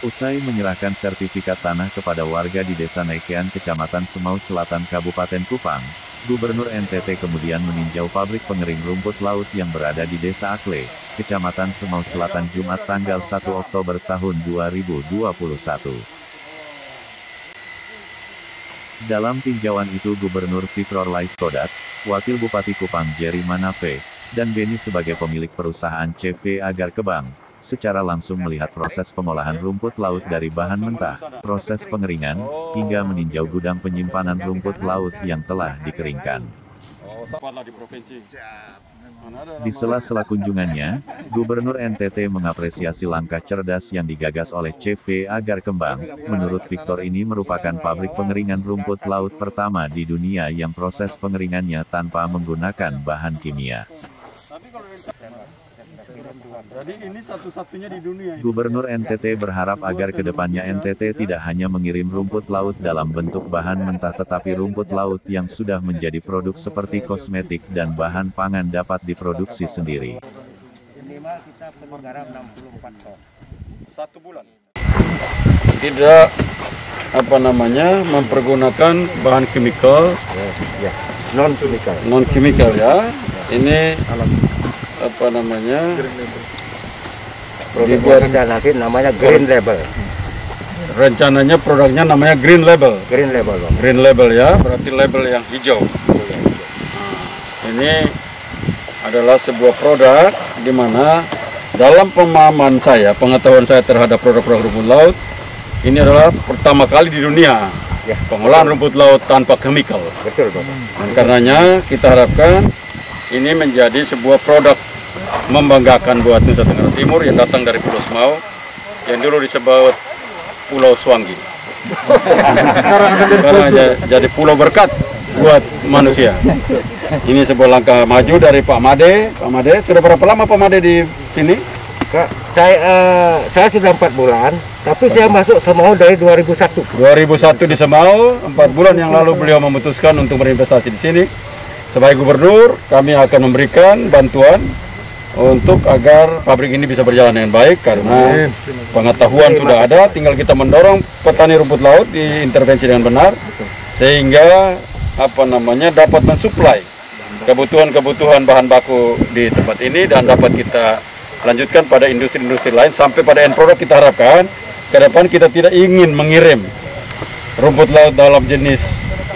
Usai menyerahkan sertifikat tanah kepada warga di Desa Naikean, Kecamatan Semau Selatan, Kabupaten Kupang, Gubernur NTT kemudian meninjau pabrik pengering rumput laut yang berada di Desa Akle, Kecamatan Semau Selatan, Jumat tanggal 1 Oktober tahun 2021. Dalam tinjauan itu Gubernur Fikror Laiskodat, Wakil Bupati Kupang Jerry Manape, dan Beni sebagai pemilik perusahaan CV Agar Kebang, secara langsung melihat proses pengolahan rumput laut dari bahan mentah, proses pengeringan, hingga meninjau gudang penyimpanan rumput laut yang telah dikeringkan. Di sela-sela kunjungannya, Gubernur NTT mengapresiasi langkah cerdas yang digagas oleh CV Agar Kembang. Menurut Victor, ini merupakan pabrik pengeringan rumput laut pertama di dunia yang proses pengeringannya tanpa menggunakan bahan kimia. Jadi ini satu-satunya di dunia. Gubernur NTT berharap agar kedepannya NTT tidak hanya mengirim rumput laut dalam bentuk bahan mentah, tetapi rumput laut yang sudah menjadi produk seperti kosmetik dan bahan pangan dapat diproduksi sendiri. Minimal kita menggarap 64 ton. 1 bulan. Tidak mempergunakan bahan kimikal, non kimikal ya. Ini Dibuat nanti namanya Green Label. Rencananya produknya namanya Green Label. Green Label. Green Label ya, berarti label yang hijau. Ini adalah sebuah produk di mana dalam pemahaman saya, pengetahuan saya terhadap produk-produk rumput laut, ini adalah pertama kali di dunia pengolahan rumput laut tanpa chemical. Betul, Bapak. Dan karenanya kita harapkan ini menjadi sebuah produk membanggakan buat Nusa Tenggara Timur yang datang dari Pulau Semau, yang dulu disebut Pulau Suanggi. Sekarang jadi pulau berkat buat manusia. Ini sebuah langkah maju dari Pak Made. Pak Made, sudah berapa lama Pak Made di sini? Saya sudah 4 bulan, tapi saya masuk Semau dari 2001. 2001 di Semau, 4 bulan yang lalu beliau memutuskan untuk berinvestasi di sini. Sebagai gubernur, kami akan memberikan bantuan untuk agar pabrik ini bisa berjalan dengan baik, karena pengetahuan sudah ada, tinggal kita mendorong petani rumput laut diintervensi dengan benar, sehingga dapat mensuplai kebutuhan bahan baku di tempat ini, dan dapat kita lanjutkan pada industri-industri lain sampai pada end product. Kita harapkan ke depan kita tidak ingin mengirim rumput laut dalam jenis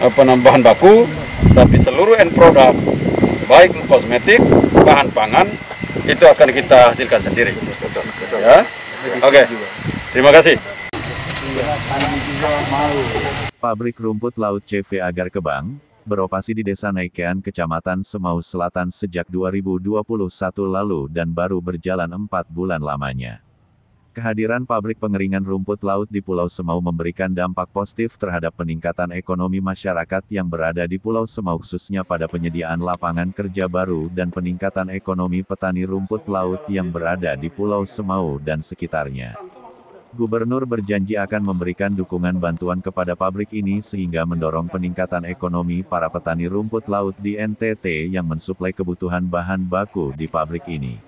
bahan baku, tapi seluruh end product, baik kosmetik, bahan pangan, itu akan kita hasilkan sendiri. Ya, oke. Terima kasih. Pabrik rumput laut CV Agar Kebang beroperasi di Desa Naikean, Kecamatan Semau Selatan sejak 2021 lalu dan baru berjalan 4 bulan lamanya. Kehadiran pabrik pengeringan rumput laut di Pulau Semau memberikan dampak positif terhadap peningkatan ekonomi masyarakat yang berada di Pulau Semau, khususnya pada penyediaan lapangan kerja baru dan peningkatan ekonomi petani rumput laut yang berada di Pulau Semau dan sekitarnya. Gubernur berjanji akan memberikan dukungan bantuan kepada pabrik ini sehingga mendorong peningkatan ekonomi para petani rumput laut di NTT yang mensuplai kebutuhan bahan baku di pabrik ini.